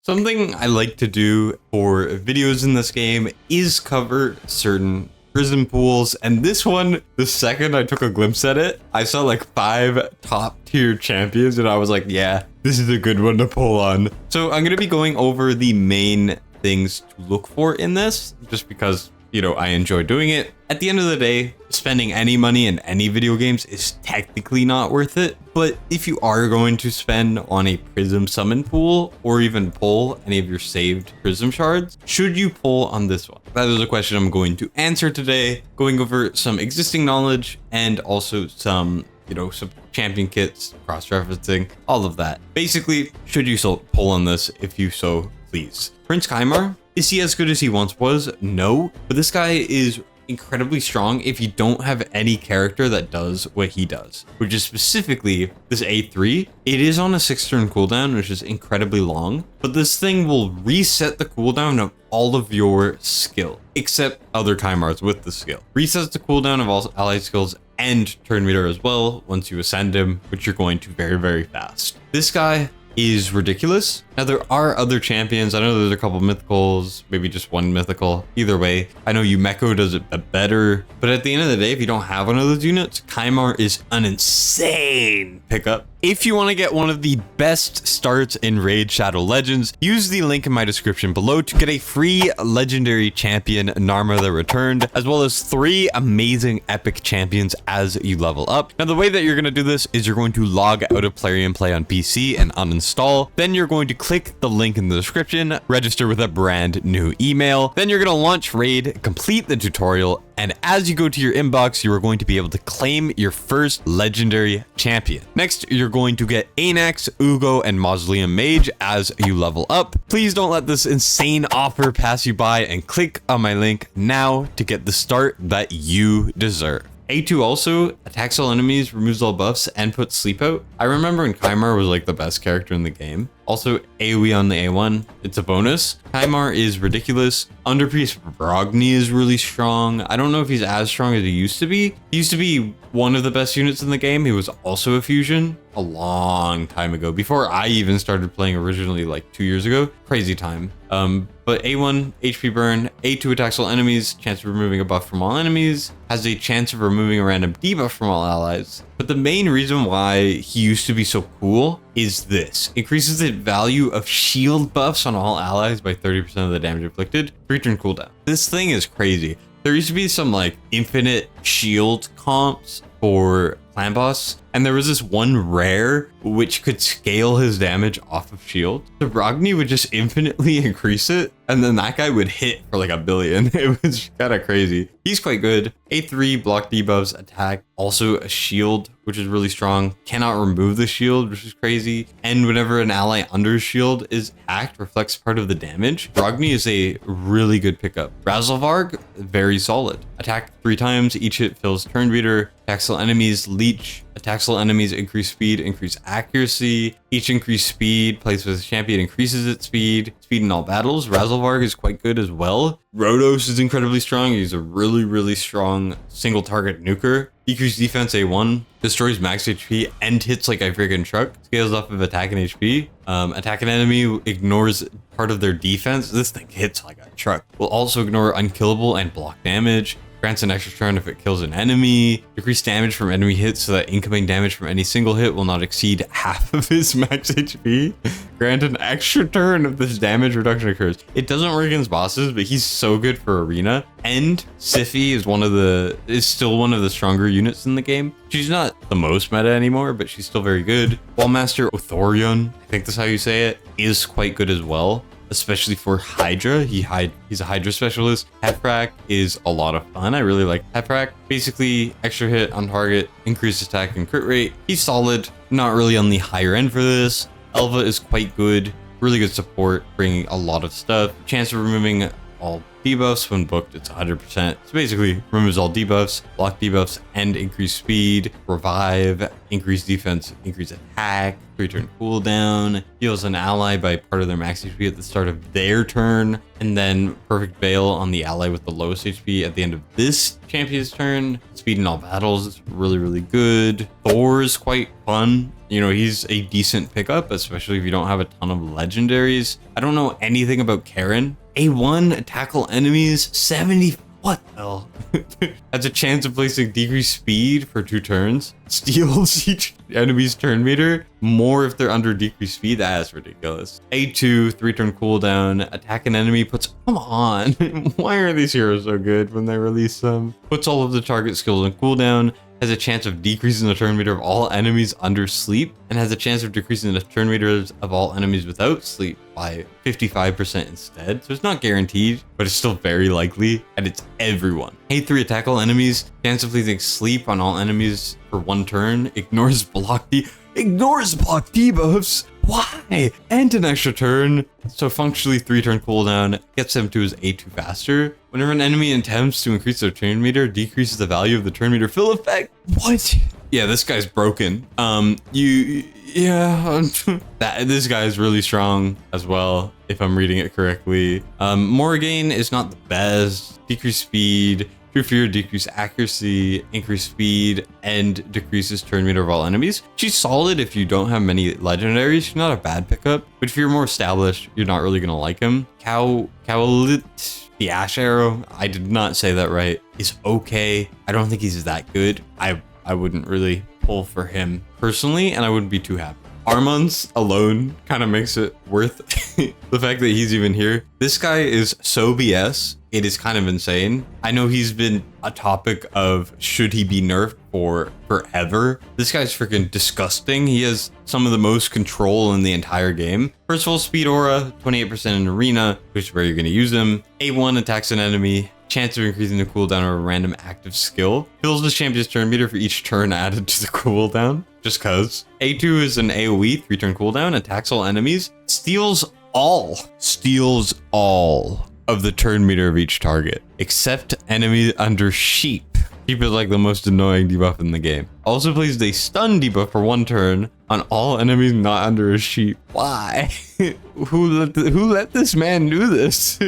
Something I like to do for videos in this game is cover certain Prism pools, and this one, the second I took a glimpse at it, I saw like 5 top tier champions and I was like, yeah, this is a good one to pull on. So I'm going to be going over the main things to look for in this, just because, you know, I enjoy doing it. At the end of the day, spending any money in any video games is technically not worth it. But if you are going to spend on a Prism summon pool or even pull any of your saved Prism Shards, should you pull on this one? That is a question I'm going to answer today, going over some existing knowledge and also some, you know, some champion kits, cross-referencing, all of that. Basically, should you so pull on this if you so please? Prince Kymar, is he as good as he once was? No, but this guy is incredibly strong if you don't have any character that does what he does, which is specifically this A3. It is on a 6-turn cooldown, which is incredibly long, but this thing will reset the cooldown of all of your skill, except other Kymars with the skill. Resets the cooldown of all allied skills and turn meter as well once you ascend him, which you're going to very, very fast. This guy is ridiculous. Now there are other champions. I know there's a couple mythicals, maybe just one mythical. Either way, I know Uugo does it better, but at the end of the day, if you don't have one of those units, Kymar is an insane pickup. If you want to get one of the best starts in Raid Shadow Legends, use the link in my description below to get a free legendary champion, Narma the Returned, as well as 3 amazing epic champions as you level up. Now the way that you're going to do this is you're going to log out of Plarium Play on PC and uninstall. Then you're going to click the link in the description, register with a brand new email. Then you're going to launch Raid, complete the tutorial, and as you go to your inbox, you are going to be able to claim your first legendary champion. Next, you're going to get Anax, Uugo, and Mausoleum Mage as you level up. Please don't let this insane offer pass you by and click on my link now to get the start that you deserve. A2 also attacks all enemies, removes all buffs, and puts sleep out. I remember when Kymar was like the best character in the game. Also, AoE on the A1, it's a bonus. Kymar is ridiculous. Underpriest Brogni is really strong. I don't know if he's as strong as he used to be. He used to be one of the best units in the game. He was also a fusion a long time ago, before I even started playing originally, like 2 years ago. Crazy time. But A1, HP burn, A2 attacks all enemies, chance of removing a buff from all enemies, has a chance of removing a random debuff from all allies. But the main reason why he used to be so cool is this. Increases the value of shield buffs on all allies by 30% of the damage inflicted, 3-turn cooldown. This thing is crazy. There used to be some like infinite shield comps for clan boss, and there was this one rare which could scale his damage off of shield. So Brogni would just infinitely increase it, and then that guy would hit for like 1 billion. It was kind of crazy. He's quite good. A3, block debuffs, attack, also a shield, which is really strong. Cannot remove the shield, which is crazy. And whenever an ally under shield is hacked, reflects part of the damage. Brogni is a really good pickup. Razelvarg, very solid. Attack 3 times, each hit fills turn meter, attacks all enemies, leech, attacks all enemies, increase speed, increase accuracy. Each increased speed placed with a champion increases its speed in all battles. Razelvarg is quite good as well. Rodos is incredibly strong. He's a really, really strong single target nuker. Decreased defense A1, destroys max HP and hits like a friggin' truck. Scales off of attack and HP. Attack an enemy, ignores part of their defense. This thing hits like a truck. Will also ignore unkillable and block damage. Grants an extra turn if it kills an enemy. Decrease damage from enemy hits so that incoming damage from any single hit will not exceed half of his max HP. Grant an extra turn if this damage reduction occurs. It doesn't work against bosses, but he's so good for arena. And Siphi is still one of the stronger units in the game. She's not the most meta anymore, but she's still very good. Wallmaster Othorion, I think that's how you say it, is quite good as well, especially for Hydra. He's a Hydra specialist. Hefrak is a lot of fun. I really like Hefrak. Basically, extra hit on target, increased attack and crit rate. He's solid, not really on the higher end for this. Elva is quite good, really good support, bringing a lot of stuff. Chance of removing all debuffs. When booked, it's 100%. So basically removes all debuffs, block debuffs, and increase speed, revive, increase defense, increase attack, 3-turn cooldown, heals an ally by part of their max HP at the start of their turn, and then perfect veil on the ally with the lowest HP at the end of this champion's turn. Speed in all battles is really, really good. Thor is quite fun. You know, he's a decent pickup, especially if you don't have a ton of legendaries. I don't know anything about Karen. A1, tackle enemies, 70. What the hell? Has a chance of placing decreased speed for 2 turns. Steals each enemy's turn meter. More if they're under decreased speed. That is ridiculous. A2, 3-turn cooldown. Attack an enemy puts... Come on. Why are these heroes so good when they release them? Puts all of the target skills on cooldown. Has a chance of decreasing the turn meter of all enemies under sleep, and has a chance of decreasing the turn meters of all enemies without sleep by 55% instead. So it's not guaranteed, but it's still very likely, and it's everyone. A3, attack all enemies. Chance of leaving sleep on all enemies for 1 turn. Ignores block debuffs. Why? And an extra turn. So functionally 3-turn cooldown gets him to his A2 faster. Whenever an enemy attempts to increase their turn meter, decreases the value of the turn meter fill effect. What? Yeah, this guy's broken. This guy is really strong as well, if I'm reading it correctly. Morrigan is not the best. Decreased speed, true fear, decreased accuracy, increased speed, and decreases turn meter of all enemies. She's solid if you don't have many legendaries. She's not a bad pickup, but if you're more established, you're not really gonna like him. Cowlit, the Ash Arrow, I did not say that right, is okay. I don't think he's that good. I wouldn't really pull for him personally, and I wouldn't be too happy. Armand's alone kind of makes it worth the fact that he's even here. This guy is so BS. It is kind of insane. I know he's been a topic of should he be nerfed for forever. This guy's freaking disgusting. He has some of the most control in the entire game. First of all, speed aura, 28% in arena, which is where you're going to use him. A1, attacks an enemy. Chance of increasing the cooldown of a random active skill. Fills the champion's turn meter for each turn added to the cooldown, just cause. A2 is an AoE, 3-turn cooldown, attacks all enemies, steals all of the turn meter of each target, except enemies under sheep. Sheep is like the most annoying debuff in the game. Also plays a stun debuff for 1 turn on all enemies not under a sheep. Why? Who let this man do this?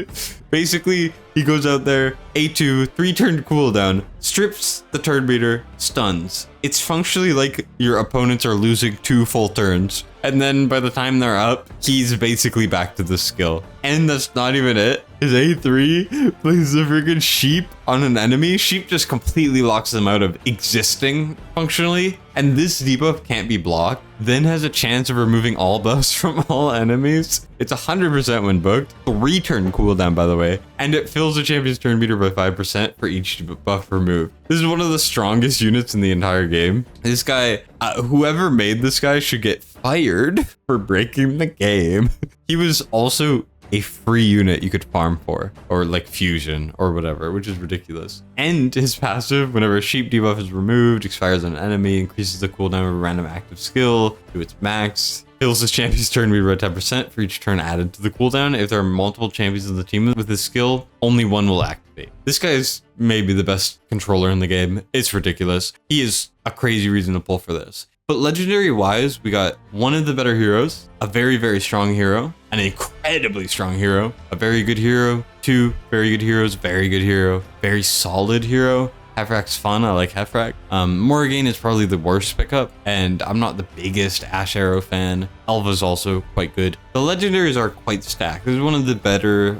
Basically, he goes out there, A2, 3-turn cooldown, strips the turn meter, stuns. It's functionally like your opponents are losing 2 full turns. And then by the time they're up, he's basically back to the skill. And that's not even it. His A3 plays the freaking sheep on an enemy. Sheep just completely locks them out of existing functionally. And this debuff can't be blocked. Then has a chance of removing all buffs from all enemies. It's 100% when booked. 3-turn cooldown, by the way. And it fills the champion's turn meter by 5% for each buff removed. This is one of the strongest units in the entire game. This guy, whoever made this guy should get fired for breaking the game. He was also a free unit you could farm for, or like fusion or whatever, which is ridiculous. And his passive, whenever a sheep debuff is removed, expires on an enemy, increases the cooldown of a random active skill to its max. Heals the champion's turn meter by 10% for each turn added to the cooldown. If there are multiple champions in the team with this skill, only one will activate. This guy is maybe the best controller in the game. It's ridiculous. He is a crazy reason to pull for this. But legendary wise, we got one of the better heroes, a very, very strong hero, an incredibly strong hero, a very good hero, 2 very good heroes, very good hero, very solid hero. Hefrak's fun. I like Hefrak. Morrigan is probably the worst pickup, and I'm not the biggest Ash Arrow fan. Elva's also quite good. The legendaries are quite stacked. This is one of the better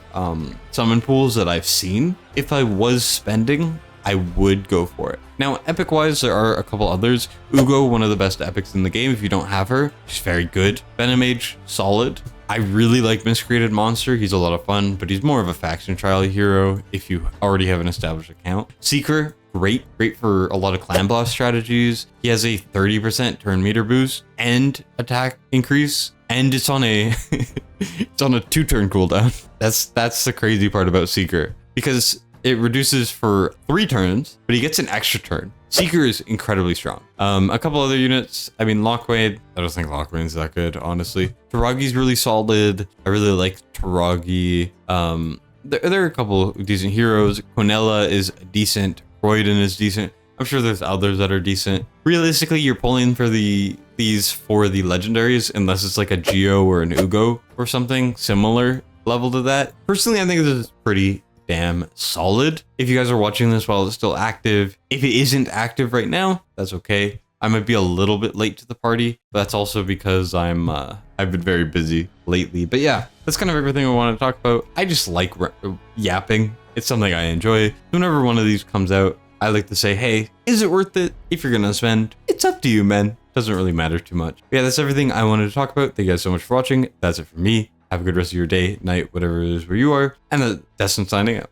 summon pools that I've seen. If I was spending, I would go for it. Now, epic wise, there are a couple others. Uugo, one of the best epics in the game. If you don't have her, she's very good. Venom Mage, solid. I really like Miscreated Monster. He's a lot of fun, but he's more of a faction trial hero if you already have an established account. Seeker, great for a lot of clan boss strategies. He has a 30% turn meter boost and attack increase, and it's on a it's on a 2-turn cooldown. That's the crazy part about Seeker, because it reduces for 3 turns, but he gets an extra turn. Seeker is incredibly strong. A couple other units. I mean, Lockwain. I don't think Lockwain's that good, honestly. Taragi's really solid. I really like Taragi. there are a couple of decent heroes. Quinella is decent. Croydon is decent. I'm sure there's others that are decent. Realistically, you're pulling for these for the legendaries unless it's like a Geo or an Uugo or something similar level to that. Personally, I think this is pretty damn solid. If you guys are watching this while it's still active, if it isn't active right now, that's okay. I might be a little bit late to the party, but that's also because I've been very busy lately. But yeah, that's kind of everything I want to talk about. I just like yapping. It's something I enjoy. Whenever one of these comes out, I like to say, hey, is it worth it? If you're gonna spend, it's up to you, man. Doesn't really matter too much. But yeah, that's everything I wanted to talk about. Thank you guys so much for watching. That's it for me. Have a good rest of your day, night, whatever it is where you are. And that's Destin signing out.